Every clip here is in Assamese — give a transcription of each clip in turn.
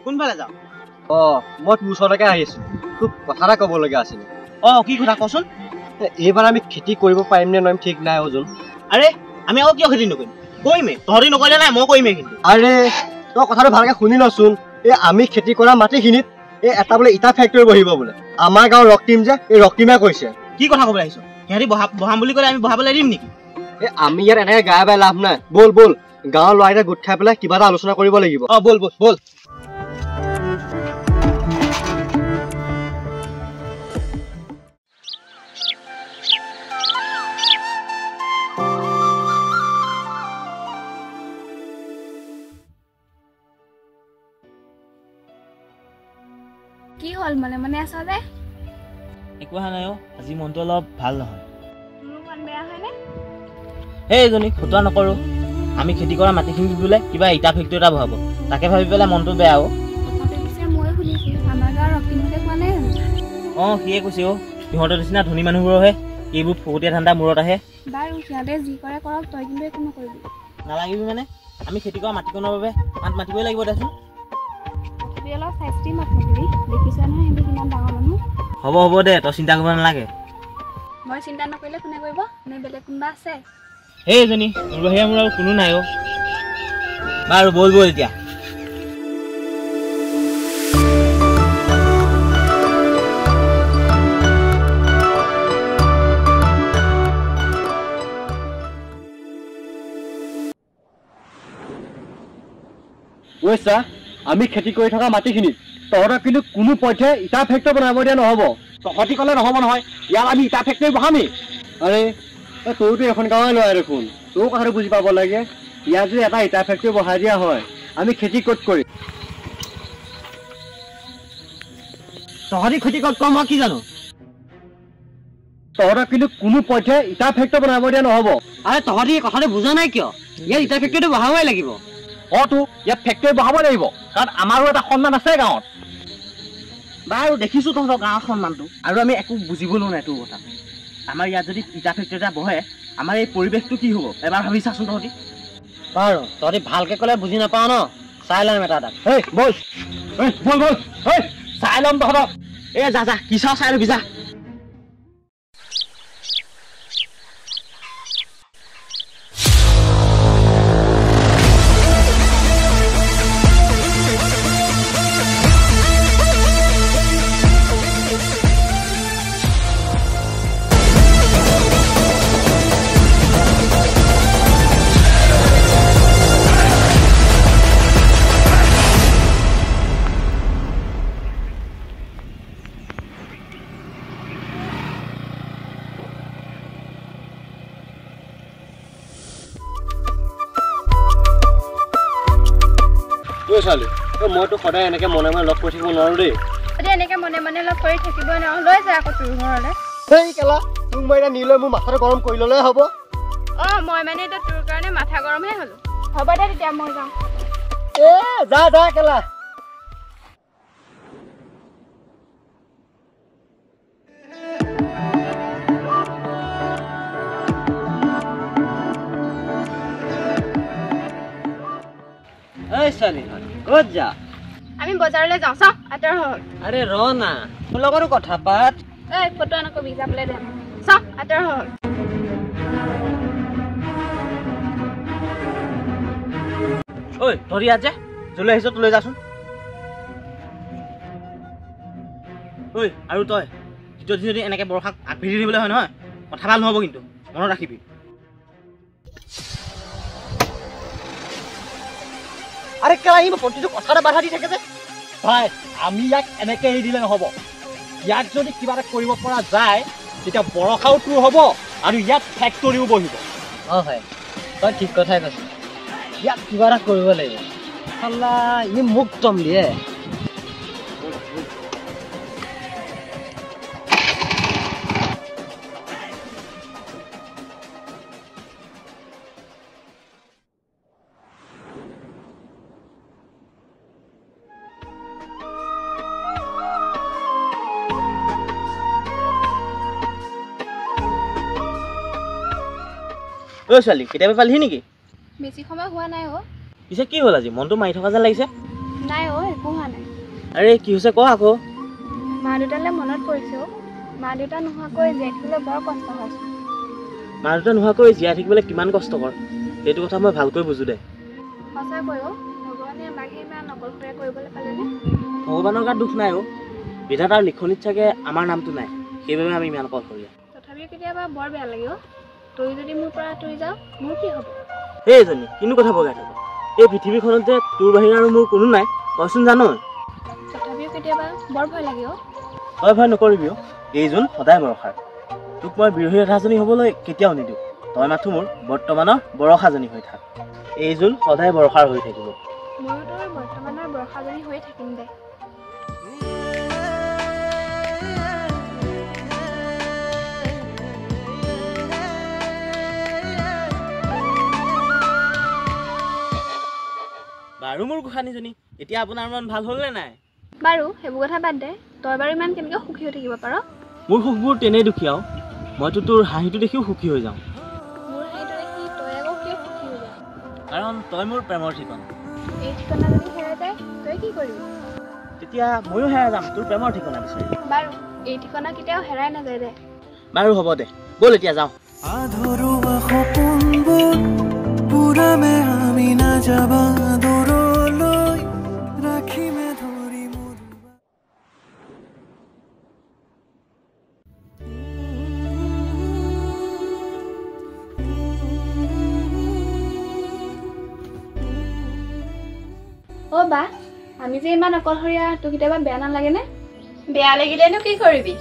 কোনফালে যাওঁ? মই তোৰ ওচৰলৈকে আহি আছো, তোক কথা এটা ক'বলগীয়া আছিলে। কি কথা কচোন? এইবাৰ আমি খেতি কৰিব পাৰিম নে নোৱাৰিম ঠিক নাই অৰ্জুন। আৰে আমি আকৌ কিয় খেতি নকৰিম? কৰিমেই, তহঁতি নকৰিলে নাই, মই কৰিমেই। কিন্তু আৰে তই কথাটো ভালকে শুনি লচোন। আমি খেতি কৰা মাটিখিনিত এটা বোলে ইটা ফেক্টৰী বহিব বোলে। আমাৰ গাঁৱৰ ৰক্তিম যে, এই ৰক্তিমে কৈছে। কি কথা ক'বলৈ আহিছ? সিহঁতি বহাম বুলি ক'লে আমি বহাবলৈ দিম নেকি? আমি ইয়াত এনেকে গায়ে বাই লাভ নাই। ব'ল ব'ল, গাঁৱৰ ল'ৰাকেইটা গোট খাই পেলাই কিবা এটা আলোচনা কৰিব লাগিব। ব'ল ব'ল ব'ল। কি হল মানে আছা যে? একো হোৱা নাই। আজি মনটো অলপ ভাল নহয়। মোৰ মন বেয়া হয়নে? এইজনী ফটোৱা নকৰো। আমি খেতি কৰা মাটিখিনি বোলে কিবা ইটা ফেক্টৰী এটা বহাব, তাকে ভাবি পেলাই মনটো বেয়া। মই শুনিছো আমাৰ গাঁৱৰ ৰক্তিমহঁতে কোৱা নাই জানো? সিয়ে কৈছে। সিহঁতৰ নিচিনা ধনী মানুহবোৰহে এইবোৰ ফকতীয়া ধান্দা মূৰত আহে। বাৰু সিহঁতে যি কৰে কৰক, তই কিন্তু একো নকৰিবি। নালাগিবি মানে? আমি খেতি কৰা মাটিকণৰ বাবে মাত মাতিবই লাগিব দেচোন। অলপ চাইষ্টি মাত মাতিবি, দেখিছা নহয় সিহঁতি কিমান ডাঙৰ মানুহ। হ'ব দে, তই চিন্তা কৰিব নালাগে। মই চিন্তা নকৰিলে কোনে কৰিব? নে বেলেগ কোনোবা আছে? এইজনী মোৰ বাহিৰে মোৰ আৰু কোনো নাই। বাৰু ব'ল এতিয়া। বুজিছা, আমি খেতি কৰি থকা মাটিখিনিত তহঁতক কিন্তু কোনো পথে ইটা ফেক্টৰী বনাব দিয়া নহ'ব। তহঁতি ক'লে নহ'ব নহয়, ইয়াত আমি ইটা ফেক্টৰী বহামেই। আৰে তইতো এখন গাঁৱৰে ল'ৰা দেখোন, তইও কথাটো বুজি পাব লাগে। ইয়াত যদি এটা ইটা ফেক্টৰী বহাই দিয়া হয়, আমি খেতি ক'ত কৰিম? তহঁতি খেতি ক'ত কম মই কি জানো? তহঁতক কিন্তু কোনো পথে ইটা ফেক্টৰী বনাব দিয়া নহ'ব। আৰে তহঁতি কথাটো বুজা নাই কিয়? ইয়াত ইটা ফেক্টৰীটো বহাবই লাগিব। ইয়াত ফেক্টৰী বহাব লাগিব, কাৰণ আমাৰো এটা সন্মান আছে গাঁৱত। বাৰু দেখিছো তহঁতৰ গাঁৱৰ সন্মানটো, আৰু আমি একো বুজিবলৈও নাই তোৰ কথা। আমাৰ ইয়াত যদি ইটা ফেক্টৰী এটা বহে, আমাৰ এই পৰিৱেশটো কি হ'ব এবাৰ ভাবি চাচোন তহঁতি। বাৰু তহঁতি ভালকে ক'লে বুজি নাপাওঁ ন, চাই ল'ম এটা এটা। ব'ল ব'ল ব'ল, চাই ল'ম তহঁতক। যা কি চাই ল'বি যা। মইতো সদায় এনেকে মনে মনে লগ কৰি থাকিব নোৱাৰো দেই। এনেকে মনে মনে লগ কৰি থাকিব নোৱাৰো, লৈ যা আকৌ তোৰ ঘৰলে। সেই কেলা, তোক মই এতিয়া নিলৈ মোৰ মাথাটো গৰম কৰি ল'লে হ'ব। মই মানে এতিয়া তোৰ কাৰণে মাথা গৰমহে হলো। হ'ব দে তেতিয়া মই যাওঁ। যা কেলা। ক'ত যা? আমি বজাৰলৈ যাওঁ, চাওঁ আঁতৰ হ'ল। আৰে ৰ না, মোৰ লগতো কথা পাত। ফটো নকবি, যাবলৈ দে, চাওঁ আঁতৰ হ'ল। তহঁতি ইয়াত যে যলৈ আহিছ তোলৈ যাচোন। আৰু তই দ্বিতীয় দিন যদি এনেকে বৰষাক আগভিৰি দিবলৈ হয় নহয়, কথা ভাল নহ'ব কিন্তু, মনত ৰাখিবি। আৰে কেলা, ই প্ৰতিটো কথাতে বাধা দি থাকে যে। ভাই, আমি ইয়াক এনেকে এৰি দিলে নহ'ব। ইয়াক যদি কিবা এটা কৰিব পৰা যায়, তেতিয়া বৰষাও তোৰ হ'ব আৰু ইয়াত ফেক্টৰীও বহিব। হয়, তই ঠিক কথাই কৈছ। ইয়াক কিবা এটা কৰিব লাগিব। ই মোক দম দিয়ে। ঐ ছোৱালী কেতিয়াবা পালিহি নেকি? বেছি সময় হোৱা নাই অ'। পিছে কি হ'ল আজি মনটো মাৰি থকা যেন লাগিছে? নাই অ', একো হোৱা নাই। আৰে কি হৈছে ক আকৌ। মা দেউতালৈ মনত পৰিছে অ'। মা দেউতা নোহোৱাকৈ জীয়াই থাকিবলৈ বৰ কষ্ট হৈছে। মা দেউতা নোহোৱাকৈ জীয়াই থাকিবলৈ কিমান কষ্টকৰ সেইটো কথা মই ভালকৈ বুজো দে। সঁচাকৈ অ', ভগৱানে আমাকহে ইমান অকলশৰীয়া কৰিবলৈ পালেনে? ভগৱানৰ গাত দুখ নাই অ'। বিধাতাৰ লিখনিত চাগে আমাৰ নামটো নাই, সেইবাবে আমি ইমান অকলশৰীয়া। তথাপিও কেতিয়াবা বৰ বেয়া লাগে অ'। তই যদি মোৰ পৰা আঁতৰি যাওঁ মোৰ কি হ'ব? এই এজনী কিনো কথা বগাই থাক? এই পৃথিৱীখনত যে তোৰ বাহিৰে আৰু মোৰ কোনো নাই তইচোন জান। তথাপিও কেতিয়াবা বৰ ভয় লাগে অ'। তই ভয় নকৰিবি অ'। এইজন সদায় বৰষাৰ। তোক মই বিৰহী ৰাধাজনী হ'বলৈ কেতিয়াও নিদিওঁ। তই মাথো মোৰ বৰ্তমানৰ বৰষাজনী হৈ থাক। এইজন সদায় বৰষাৰ হৈ থাকিব। ময়ো তোৰ বৰ্তমানৰ বৰষাজনী হৈ থাকিম দে। বাৰু মোৰ গোসানীজনী এতিয়া আপোনাৰ মন ভাল হ'ল নে নাই? বাৰু সেইবোৰ কথা বাদ দে। তই বাৰু ইমান কেনেকৈ সুখী হৈ থাকিব পাৰ? মোৰ সুখবোৰ তেনেই দুখীয়া আৰু মইতো তোৰ হাঁহিটো দেখিও সুখী হৈ যাওঁ। মোৰ হাঁহিটো দেখি তই আকৌ কিয় সুখী হৈ যাৱ? কাৰণ তই মোৰ প্ৰেমৰ ঠিকনা। এই ঠিকনা যদি হেৰাই যায় তই কি কৰিবি? তেতিয়া ময়ো হেৰাই যাম তোৰ প্ৰেমৰ ঠিকনা বিচাৰি। বাৰু এই ঠিকনা কেতিয়াও হেৰাই নাযায় দে। বাৰু হ'ব দে, ব'ল এতিয়া যাওঁ। আধৰুৱা সপোনবোৰ পুৰামে আমি নাযাবা দূৰলৈ ৰাখিমে ধৰি অ' বা আমি যে ইমান অকলশৰীয়া তোৰ কেতিয়াবা বেয়া নালাগেনে? বেয়া লাগিলেনো কি কৰিবি?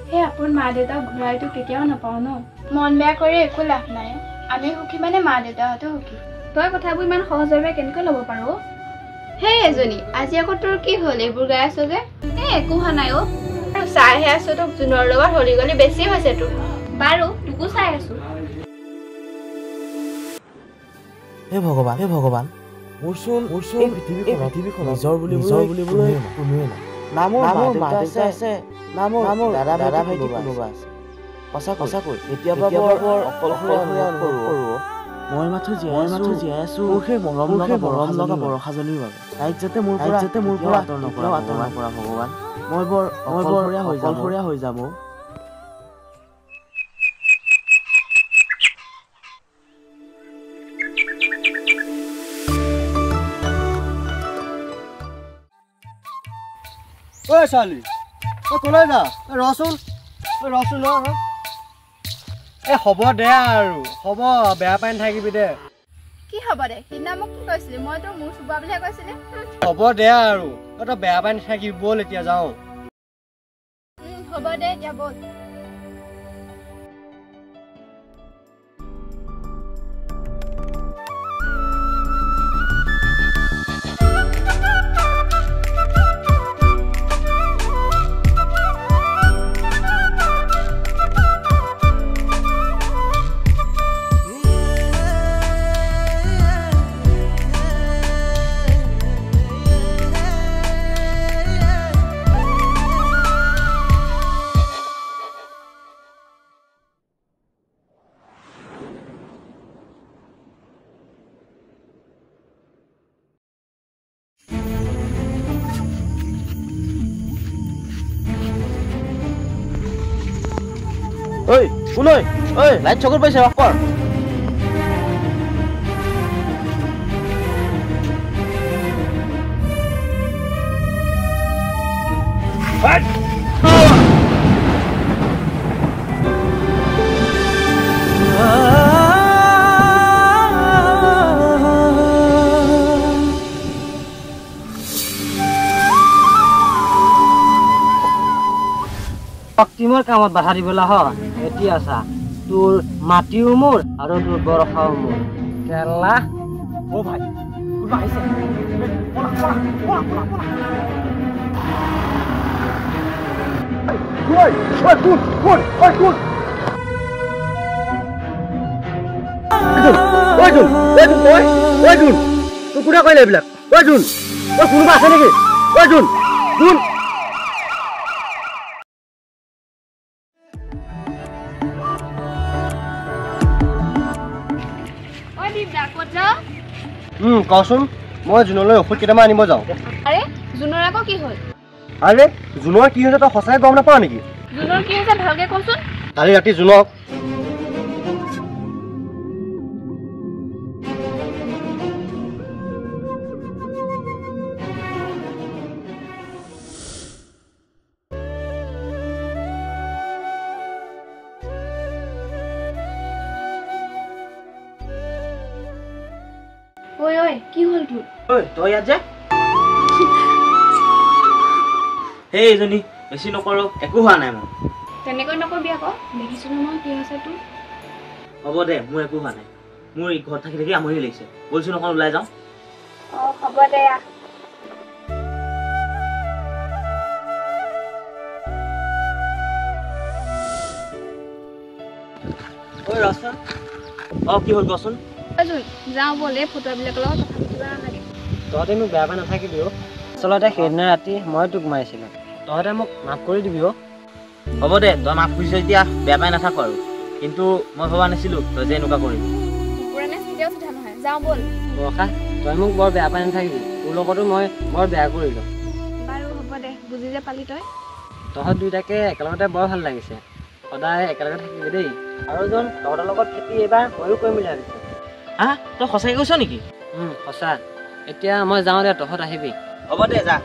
সেই আপোন মা দেউতাক ঘূৰাইতো কেতিয়াও নাপাওঁ ন। মন বেয়া কৰি একো লাভ নাই। আমি সুখী মানে মা দেউতাহঁতো সুখী। তই কথাবোৰ ইমান সহজভাৱে কেনেকৈ ল'ব পাৰ? সেই এজনী আজি আকৌ তোৰ কি হ'ল এইবোৰ গাই আছ যে? একো হোৱা নাই অ'। আৰু চাইহে আছো তোক জোনৰ লগত হলি গলি বেছি হৈছে তোৰ। বাৰু তোকো চাই আছো। হে ভগৱান মোৰচোন এই পৃথিৱীখনত নিজৰ বুলিবলৈ কোনোৱে নাই। না মোৰ মা দেউতা আছে, না মোৰ দাদা ভাইটি কোনোবা আছে। সঁচাকৈ কেতিয়াবা বৰ অকলশৰীয়া অনুভৱ কৰোঁ। মই মাথো জীয়াই আছো মোৰ সেই মৰম লগা বৰষাজনীৰ বাবে। তাইক যাতে মোৰ পৰা আঁতৰ নকৰা ভগৱান। মই বৰ অকলশৰীয়া হৈ যাম। ঐ ছোৱালী ঐ ক'লৈ যা? ৰচোন ৰ। এই হ'ব দে আৰু হ'ব, বেয়া পাই নাথাকিবি দে। কি হ'ব দে? সিদিনা মোক কি কৈছিলি? মই তোৰ মোৰ চুবোৱা বুলিহে কৈছিলি। হ'ব দে আৰু তই বেয়া পাই নাথাকিবি, ব'ল এতিয়া যাওঁ। হ'ব দে এতিয়া ব'ল। ঐ কোন ঐ লাইট চকুত পাইছে অফ কৰ। শক্তিমৰ কামত বাধা দিবলৈ হয়। এতিয়া চা তোৰ মাটিও মোৰ আৰু তোৰ বৰষাও মোৰ। কেলা অ ভাই কোনোবা আহিছে। তোৰ কোনে কৰিলে এইবিলাক? কোনোবা আছে নেকি? কচোন মই জুনলৈ ঔষধ কেইটামান আনিব যাওঁ আৰে জুনৰ আকৌ কি হ'ল আৰে জুনৰ কি হৈছে তই সঁচাই গম নাপাৱ নেকি জুনৰ কি হৈছে ভালকে কচোন কালি ৰাতি জুনক ঐ ঐ কি হ'ল তোৰ ঐ তই ইয়াত যে সেই এজনী বেছি নকৰো একো হোৱা নাই মোৰ তেনেকৈ নকবি আকৌ দেখিছো নহয় কি হৈছে তোৰ হ'ব দে মোৰ একো হোৱা নাই মোৰ এই ঘৰত থাকি থাকি আমনি লাগিছে বলচোন অকণ ওলাই যাওঁ হ'ব দে ঐ ৰচোন কি হ'ল কচোন যাওঁ বল এই ফটোবিলাকৰ লগত কথা পাতিব নালাগে তহঁতে মোক বেয়া পাই নাথাকিবি আচলতে সেইদিনা ৰাতি মই তোক মাৰিছিলোঁ তহঁতে মোক মাফ কৰি দিবি হ'ব দে তই মাক খুজিছ এতিয়া বেয়া পাই নাথাকো আৰু কিন্তু মই ভবা নাছিলো তই যে এনেকুৱা কৰিবি পুৰণে কেতিয়াও চিধা নহয় যাওঁ বল বৰষা তই মোক বৰ বেয়া পাই নাথাকিবি তোৰ লগতো মই বৰ বেয়া কৰিলোঁ বাৰু হ'ব দে বুজি যে পালি তই তহঁত দুইটাকে একেলগতে বৰ ভাল লাগিছে সদায় একেলগে থাকিবি দেই আৰু এজন তহঁতৰ লগত খেতি এইবাৰ ময়ো কৰিম বুলি ভাবিছোঁ তই সঁচাকৈ কৈছ নেকি সঁচা এতিয়া মই যাওঁ দে তহঁত আহিবি হ'ব দে যা